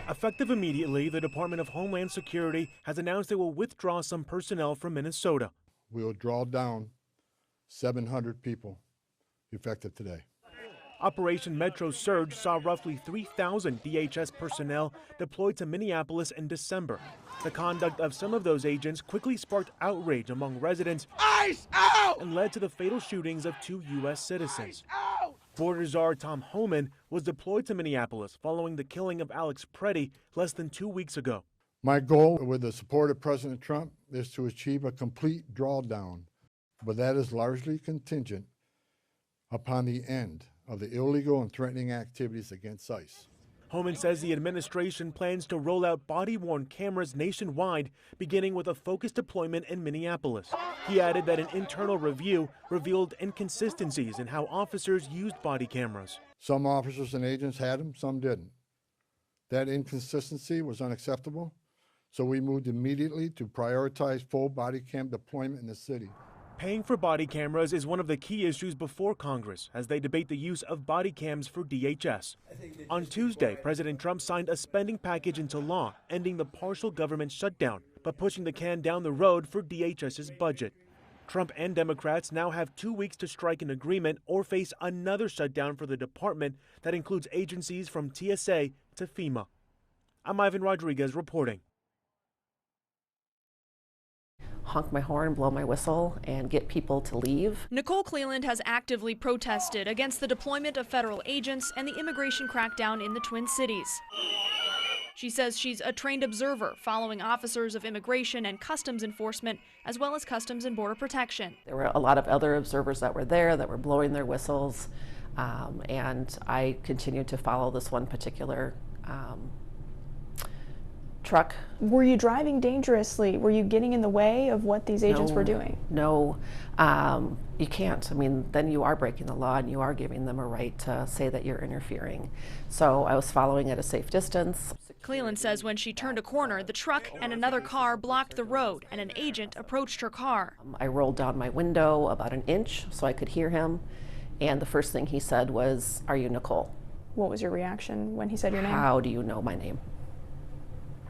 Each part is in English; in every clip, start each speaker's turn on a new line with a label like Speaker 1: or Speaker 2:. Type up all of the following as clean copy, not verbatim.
Speaker 1: Effective immediately, the Department of Homeland Security has announced it will withdraw some personnel from Minnesota.
Speaker 2: We will draw down 700 people effective today.
Speaker 1: Operation Metro Surge saw roughly 3,000 DHS personnel deployed to Minneapolis in December. The conduct of some of those agents quickly sparked outrage among residents and led to the fatal shootings of 2 U.S. citizens. Border Czar Tom Homan was deployed to Minneapolis following the killing of Alex Preddy less than 2 weeks ago.
Speaker 2: My goal with the support of President Trump is to achieve a complete drawdown, but that is largely contingent upon the end of the illegal and threatening activities against ICE.
Speaker 1: Homan says the administration plans to roll out body-worn cameras nationwide, beginning with a focused deployment in Minneapolis. He added that an internal review revealed inconsistencies in how officers used body cameras.
Speaker 2: Some officers and agents had them, some didn't. That inconsistency was unacceptable, so we moved immediately to prioritize full body cam deployment in the city.
Speaker 1: Paying for body cameras is one of the key issues before Congress as they debate the use of body cams for DHS. On Tuesday, President Trump signed a spending package into law, ending the partial government shutdown, but pushing the can down the road for DHS's budget. Trump and Democrats now have 2 weeks to strike an agreement or face another shutdown for the department that includes agencies from TSA to FEMA. I'm Ivan Rodriguez reporting.
Speaker 3: Honk my horn, blow my whistle, and get people to leave.
Speaker 4: Nicole Cleland has actively protested against the deployment of federal agents and the immigration crackdown in the Twin Cities. She says she's a trained observer following officers of immigration and customs enforcement, as well as Customs and Border Protection.
Speaker 3: There were a lot of other observers that were there that were blowing their whistles, and I continued to follow this one particular truck.
Speaker 5: Were you driving dangerously? Were you getting in the way of what these agents were doing?
Speaker 3: No, you can't. I mean, then you are breaking the law and you are giving them a right to say that you're interfering. So I was following at a safe distance.
Speaker 4: Cleland says when she turned a corner, the truck and another car blocked the road and an agent approached her car.
Speaker 3: I rolled down my window about an inch so I could hear him, and the first thing he said was, "Are you Nicole?"
Speaker 5: What was your reaction when he said your name?
Speaker 3: How do you know my name?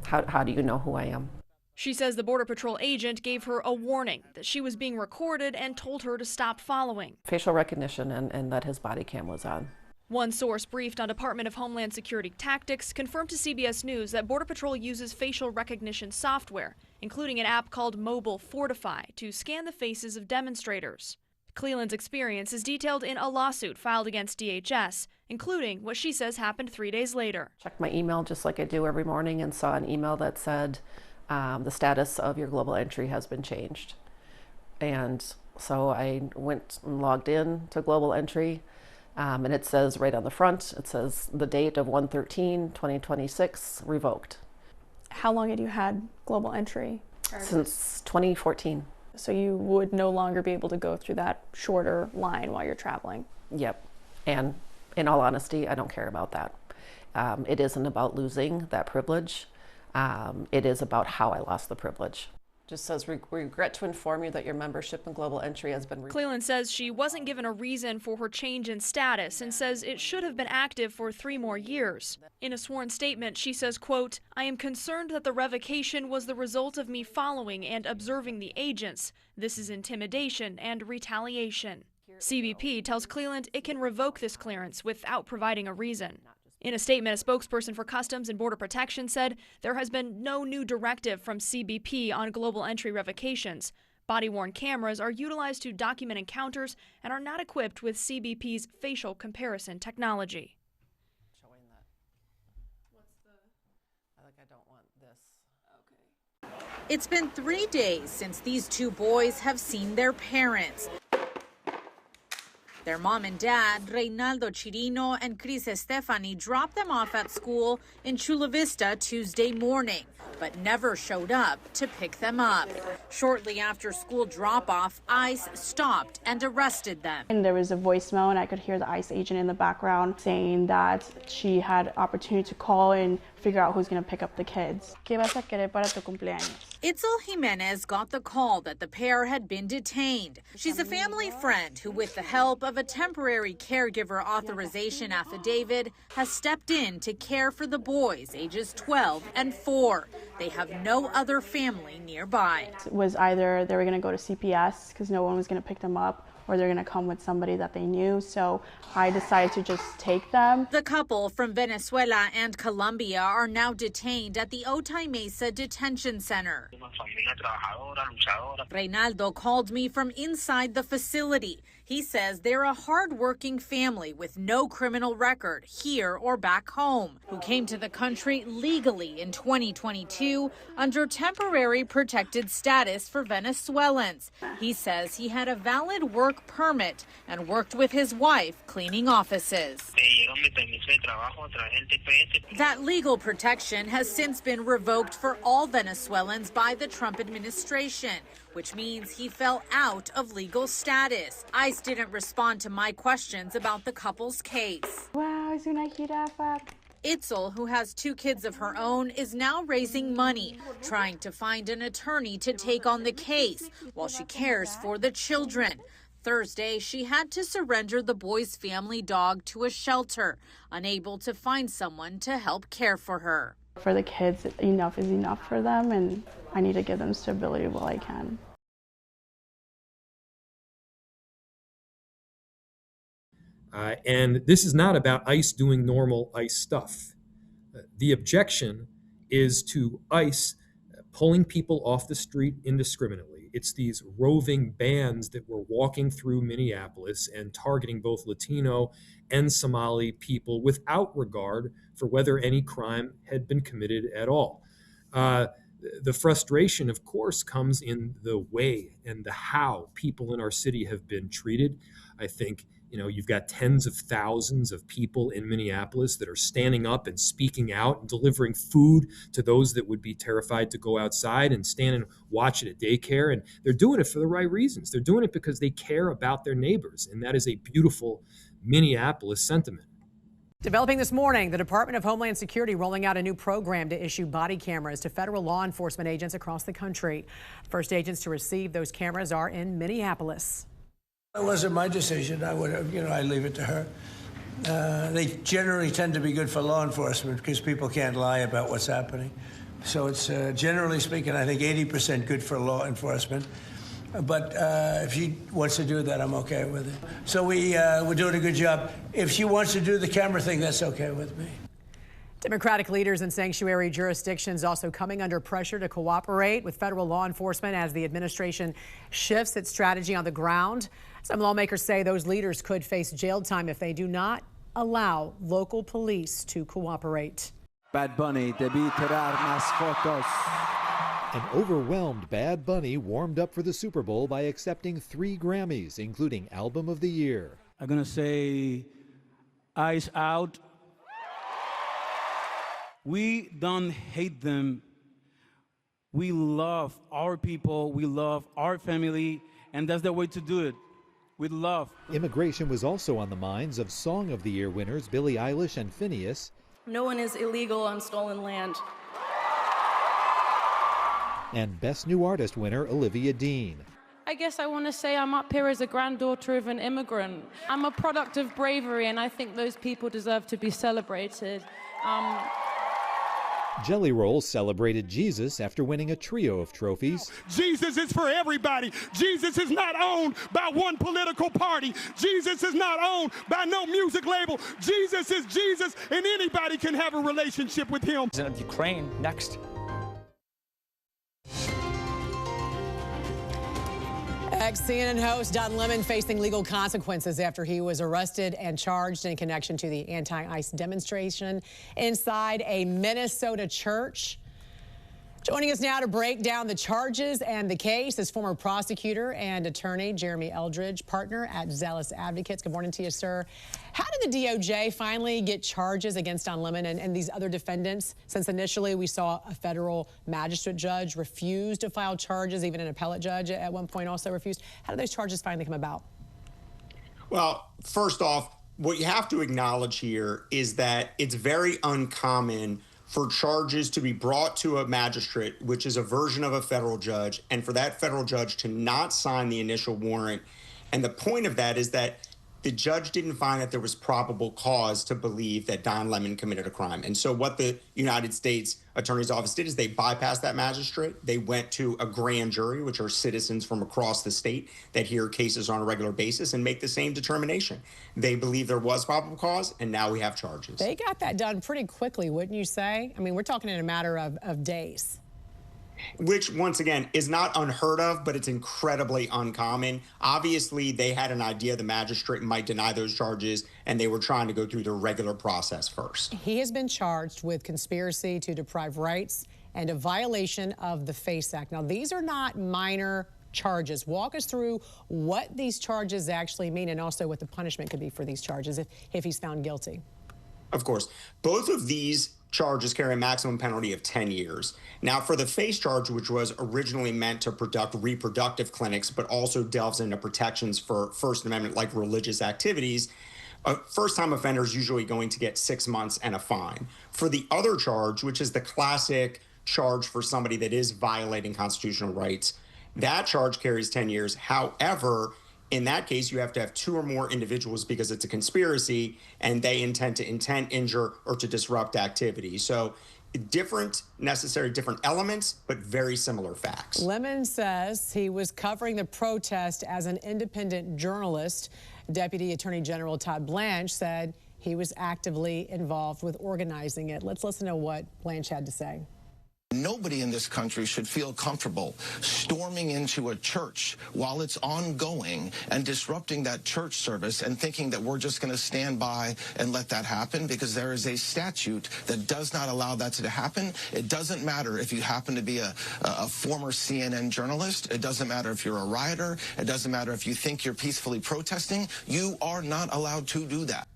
Speaker 3: How do you know who I am?
Speaker 4: She says the Border Patrol agent gave her a warning that she was being recorded and told her to stop following.
Speaker 3: Facial recognition and that his body cam was on.
Speaker 4: One source briefed on Department of Homeland Security tactics confirmed to CBS News that Border Patrol uses facial recognition software, including an app called Mobile Fortify, to scan the faces of demonstrators. Cleland's experience is detailed in a lawsuit filed against DHS, including what she says happened 3 days later.
Speaker 3: Checked my email just like I do every morning and saw an email that said the status of your global entry has been changed. And so I went and logged in to global entry, and it says right on the front, it says the date of 1/13/2026 revoked.
Speaker 5: How long had you had global entry?
Speaker 3: Since 2014.
Speaker 5: So you would no longer be able to go through that shorter line while you're traveling?
Speaker 3: Yep. And in all honesty, I don't care about that. It isn't about losing that privilege. It is about how I lost the privilege. Just says, we regret to inform you that your membership in global entry has been...
Speaker 4: Cleland says she wasn't given a reason for her change in status and says it should have been active for 3 more years. In a sworn statement, she says, quote, "I am concerned that the revocation was the result of me following and observing the agents. This is intimidation and retaliation." CBP tells Cleland it can revoke this clearance without providing a reason. In a statement, a spokesperson for Customs and Border Protection said there has been no new directive from CBP on global entry revocations. Body-worn cameras are utilized to document encounters and are not equipped with CBP's facial comparison technology.
Speaker 3: Showing that. I don't want this.
Speaker 6: Okay. It's been 3 days since these 2 boys have seen their parents. Their mom and dad, Reynaldo Chirino and Cris Estefani, dropped them off at school in Chula Vista Tuesday morning, but never showed up to pick them up. Shortly after school drop-off, ICE stopped and arrested them.
Speaker 7: And there was a voicemail, and I could hear the ICE agent in the background saying that she had opportunity to call and figure out who's going to pick up the kids. ¿Qué vas a querer para tu cumpleaños?
Speaker 6: Itzel Jimenez got the call that the pair had been detained. She's a family friend who, with the help of a temporary caregiver authorization affidavit, has stepped in to care for the boys ages 12 and 4. They have no other family nearby.
Speaker 7: It was either they were going to go to CPS because no one was going to pick them up, or they're going to come with somebody that they knew. So I decided to just take them.
Speaker 6: The couple from Venezuela and Colombia are now detained at the Otay Mesa Detention Center. Reynaldo called me from inside the facility. He says they're a hard-working family with no criminal record here or back home, who came to the country legally in 2022 under temporary protected status for Venezuelans. He says he had a valid work permit and worked with his wife cleaning offices. That legal protection has since been revoked for all Venezuelans by the Trump administration, which means he fell out of legal status. ICE didn't respond to my questions about the couple's case.
Speaker 7: Wow,
Speaker 6: Itzel, who has 2 kids of her own, is now raising money, trying to find an attorney to take on the case while she cares for the children. Thursday, she had to surrender the boys' family dog to a shelter, unable to find someone to help care for her.
Speaker 7: For the kids, enough is enough for them, and I need to give them stability while I can.
Speaker 8: And this is not about ICE doing normal ICE stuff. The objection is to ICE pulling people off the street indiscriminately. It's these roving bands that were walking through Minneapolis and targeting both Latino and Somali people without regard for whether any crime had been committed at all. The frustration, of course, comes in the way and the how people in our city have been treated. I think you've got tens of thousands of people in Minneapolis that are standing up and speaking out and delivering food to those that would be terrified to go outside and stand and watch it at daycare. And they're doing it for the right reasons. They're doing it because they care about their neighbors. And that is a beautiful Minneapolis sentiment.
Speaker 9: Developing this morning, the Department of Homeland Security rolling out a new program to issue body cameras to federal law enforcement agents across the country. First agents to receive those cameras are in Minneapolis.
Speaker 10: It wasn't my decision. I would have, I leave it to her. They generally tend to be good for law enforcement because people can't lie about what's happening. So it's generally speaking, I think 80% good for law enforcement. But if she wants to do that, I'm okay with it. So we're doing a good job. If she wants to do the camera thing, that's okay with me.
Speaker 9: Democratic leaders in sanctuary jurisdictions also coming under pressure to cooperate with federal law enforcement as the administration shifts its strategy on the ground. Some lawmakers say those leaders could face jail time if they do not allow local police to cooperate.
Speaker 11: Bad Bunny, debí tirar más fotos.
Speaker 12: An overwhelmed Bad Bunny warmed up for the Super Bowl by accepting 3 Grammys, including Album of the Year.
Speaker 11: I'm gonna say, eyes out. We don't hate them. We love our people, we love our family, and that's the way to do it, with love.
Speaker 12: Immigration was also on the minds of Song of the Year winners Billie Eilish and Phineas.
Speaker 13: No one is illegal on stolen land.
Speaker 12: And Best New Artist winner Olivia Dean.
Speaker 13: I guess I want to say I'm up here as a granddaughter of an immigrant. I'm a product of bravery, and I think those people deserve to be celebrated.
Speaker 12: Jelly Roll celebrated Jesus after winning a trio of trophies.
Speaker 14: Jesus is for everybody. Jesus is not owned by one political party. Jesus is not owned by no music label. Jesus is Jesus, and anybody can have a relationship with him.
Speaker 15: President of Ukraine next.
Speaker 9: Ex-CNN host Don Lemon facing legal consequences after he was arrested and charged in connection to the anti-ICE demonstration inside a Minnesota church. Joining us now to break down the charges and the case is former prosecutor and attorney Jeremy Eldridge, partner at Zealous Advocates. Good morning to you, sir. How did the DOJ finally get charges against Don Lemon and these other defendants, since initially we saw a federal magistrate judge refuse to file charges, even an appellate judge at one point also refused? How did those charges finally come about?
Speaker 16: Well, first off, what you have to acknowledge here is that it's very uncommon
Speaker 15: for charges to be brought to a magistrate, which is a version of a federal judge, and for that federal judge to not sign the initial warrant. And the point of that is that the judge didn't find that there was probable cause to believe that Don Lemon committed a crime. And so what the United States Attorney's Office did is they bypassed that magistrate. They went to a grand jury, which are citizens from across the state that hear cases on a regular basis and make the same determination. They believe there was probable cause, and now we have charges.
Speaker 9: They got that done pretty quickly, wouldn't you say? I mean, we're talking in a matter of days.
Speaker 15: Which, once again, is not unheard of, but it's incredibly uncommon. Obviously, they had an idea the magistrate might deny those charges, and they were trying to go through the regular process first.
Speaker 9: He has been charged with conspiracy to deprive rights and a violation of the FACE Act. Now, these are not minor charges. Walk us through what these charges actually mean and also what the punishment could be for these charges if he's found guilty.
Speaker 15: Of course. Both of these charges carry a maximum penalty of 10 years. Now, for the FACE charge, which was originally meant to conduct reproductive clinics, but also delves into protections for First Amendment like religious activities, first-time offenders usually going to get 6 months and a fine. For the other charge, which is the classic charge for somebody that is violating constitutional rights, that charge carries 10 years. However, in that case, you have to have 2 or more individuals because it's a conspiracy and they intend to injure, or to disrupt activity. So different elements, but very similar facts.
Speaker 9: Lemon says he was covering the protest as an independent journalist. Deputy Attorney General Todd Blanche said he was actively involved with organizing it. Let's listen to what Blanche had to say.
Speaker 17: Nobody in this country should feel comfortable storming into a church while it's ongoing and disrupting that church service and thinking that we're just going to stand by and let that happen, because there is a statute that does not allow that to happen. It doesn't matter if you happen to be a former CNN journalist. It doesn't matter if you're a rioter. It doesn't matter if you think you're peacefully protesting. You are not allowed to do that.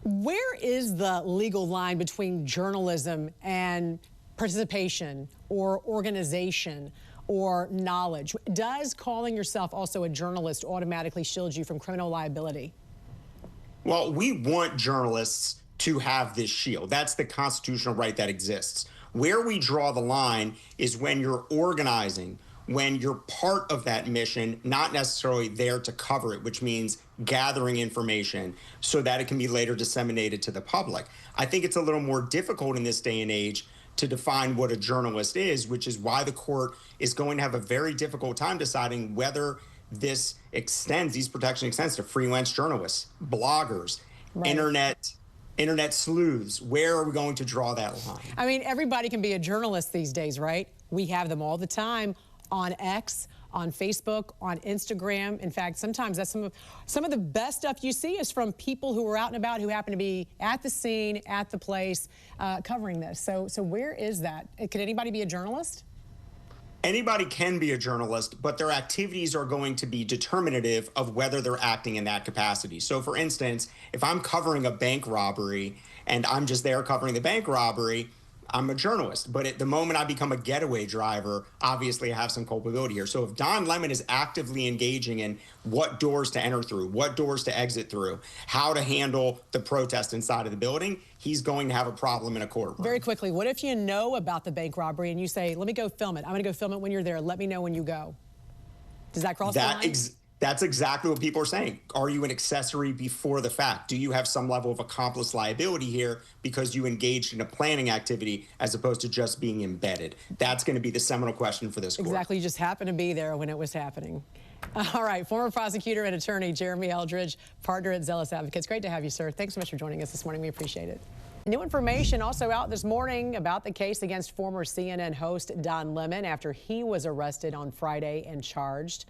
Speaker 9: Where is the legal line between journalism and participation or organization or knowledge? Does calling yourself also a journalist automatically shield you from criminal liability?
Speaker 15: Well, we want journalists to have this shield. That's the constitutional right that exists. Where we draw the line is when you're organizing, when you're part of that mission, not necessarily there to cover it, which means gathering information so that it can be later disseminated to the public. I think it's a little more difficult in this day and age to define what a journalist is, which is why the court is going to have a very difficult time deciding whether these protection extends to freelance journalists, bloggers, right, internet sleuths. Where are we going to draw that line?
Speaker 9: I mean, everybody can be a journalist these days, right? We have them all the time on X, on Facebook, on Instagram. In fact, sometimes that's some of the best stuff you see is from people who are out and about, who happen to be at the scene, at the place, covering this. So where is that? Could anybody be a journalist?
Speaker 15: Anybody can be a journalist, but their activities are going to be determinative of whether they're acting in that capacity. So, for instance, if I'm covering a bank robbery and I'm just there covering the bank robbery, I'm a journalist. But at the moment I become a getaway driver, obviously I have some culpability here. So if Don Lemon is actively engaging in what doors to enter through, what doors to exit through, how to handle the protest inside of the building, he's going to have a problem in a courtroom.
Speaker 9: Very quickly, what if you know about the bank robbery and you say, let me go film it. I'm going to go film it when you're there. Let me know when you go. Does that cross the line?
Speaker 15: That's exactly what people are saying. Are you an accessory before the fact? Do you have some level of accomplice liability here because you engaged in a planning activity as opposed to just being embedded? That's going to be the seminal question for this court.
Speaker 9: Exactly. You just happened to be there when it was happening. All right. Former prosecutor and attorney Jeremy Eldridge, partner at Zealous Advocates. Great to have you, sir. Thanks so much for joining us this morning. We appreciate it. New information also out this morning about the case against former CNN host Don Lemon after he was arrested on Friday and charged.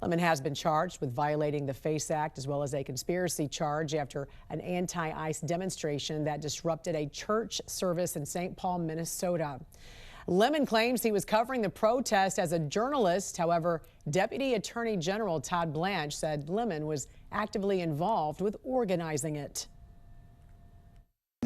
Speaker 9: Lemon has been charged with violating the FACE Act as well as a conspiracy charge after an anti-ICE demonstration that disrupted a church service in St. Paul, Minnesota. Lemon claims he was covering the protest as a journalist. However, Deputy Attorney General Todd Blanche said Lemon was actively involved with organizing it.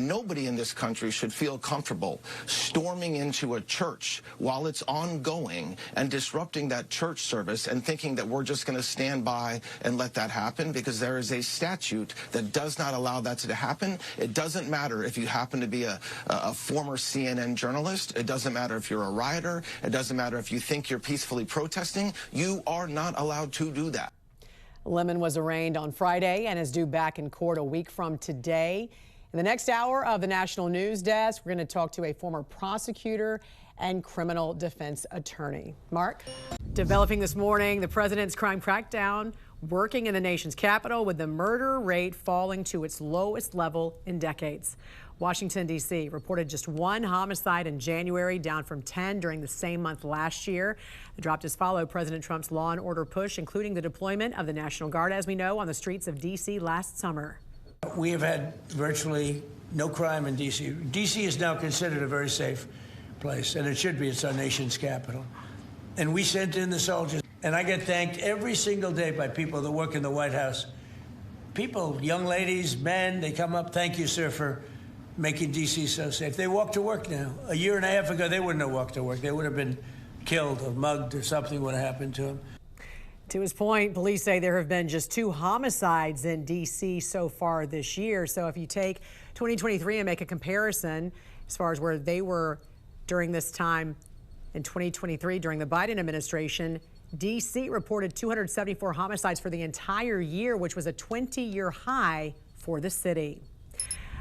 Speaker 17: Nobody in this country should feel comfortable storming into a church while it's ongoing and disrupting that church service and thinking that we're just going to stand by and let that happen, because there is a statute that does not allow that to happen. It doesn't matter if you happen to be a former CNN journalist. It doesn't matter if you're a rioter. It doesn't matter if you think you're peacefully protesting. You are not allowed to do that.
Speaker 9: Lemon was arraigned on Friday and is due back in court a week from today. In the next hour of the National News Desk, we're going to talk to a former prosecutor and criminal defense attorney. Mark? Developing this morning, the president's crime crackdown working in the nation's capital, with the murder rate falling to its lowest level in decades. Washington, D.C. reported just 1 homicide in January, down from 10 during the same month last year. The drop has followed President Trump's law and order push, including the deployment of the National Guard, as we know, on the streets of D.C. last summer.
Speaker 10: We have had virtually no crime in D.C. D.C. is now considered a very safe place, and it should be. It's our nation's capital. And we sent in the soldiers, and I get thanked every single day by people that work in the White House. People, young ladies, men, they come up, thank you, sir, for making D.C. so safe. They walk to work now. A year and a half ago, they wouldn't have walked to work. They would have been killed or mugged, or something would have happened to them.
Speaker 9: To his point, police say there have been just 2 homicides in D.C. so far this year. So if you take 2023 and make a comparison as far as where they were during this time in 2023, during the Biden administration, D.C. reported 274 homicides for the entire year, which was a 20-year high for the city.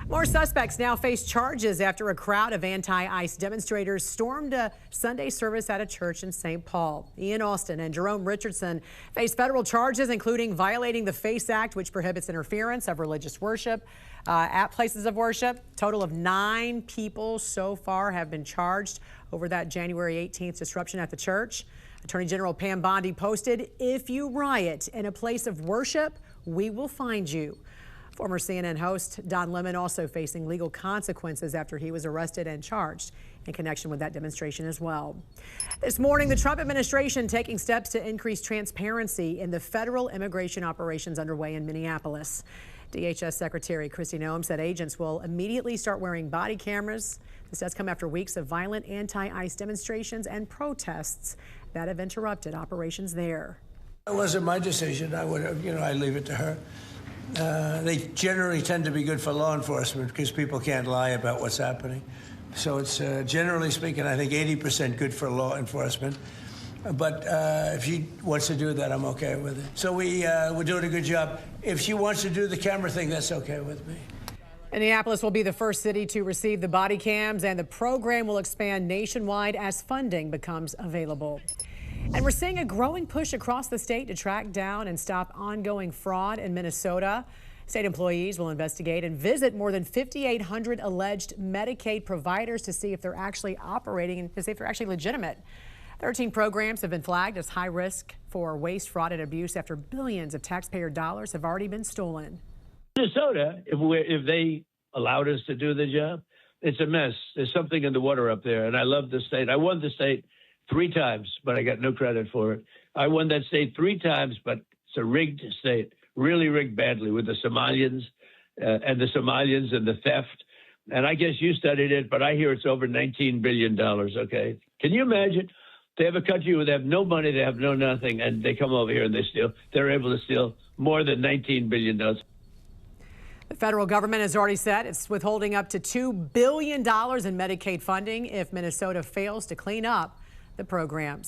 Speaker 9: More suspects now face charges after a crowd of anti-ICE demonstrators stormed a Sunday service at a church in St. Paul. Ian Austin and Jerome Richardson face federal charges, including violating the FACE Act, which prohibits interference of religious worship at places of worship. Total of 9 people so far have been charged over that January 18th disruption at the church. Attorney General Pam Bondi posted, "If you riot in a place of worship, we will find you." Former CNN host Don Lemon also facing legal consequences after he was arrested and charged in connection with that demonstration as well. This morning, the Trump administration taking steps to increase transparency in the federal immigration operations underway in Minneapolis. DHS Secretary Kristi Noem said agents will immediately start wearing body cameras. This does come after weeks of violent anti-ICE demonstrations and protests that have interrupted operations there.
Speaker 10: It wasn't my decision. I would have, I leave it to her. They generally tend to be good for law enforcement because people can't lie about what's happening. So it's, generally speaking, I think 80% good for law enforcement. But if she wants to do that, I'm okay with it. So we're doing a good job. If she wants to do the camera thing, that's okay with me.
Speaker 9: Minneapolis will be the first city to receive the body cams, and the program will expand nationwide as funding becomes available. And we're seeing a growing push across the state to track down and stop ongoing fraud in Minnesota. State employees will investigate and visit more than 5,800 alleged Medicaid providers to see if they're actually operating and to see if they're actually legitimate. 13 programs have been flagged as high risk for waste, fraud, and abuse after billions of taxpayer dollars have already been stolen.
Speaker 18: Minnesota, if they allowed us to do the job, it's a mess. There's something in the water up there, and I love the state. I won the state 3 times, but I got no credit for it. I won that state 3 times, but it's a rigged state, really rigged badly with the Somalians and the theft. And I guess you studied it, but I hear it's over $19 billion, okay? Can you imagine? They have a country where they have no money, they have no nothing, and they come over here and they steal. They're able to steal more than $19 billion.
Speaker 9: The federal government has already said it's withholding up to $2 billion in Medicaid funding if Minnesota fails to clean up the programs.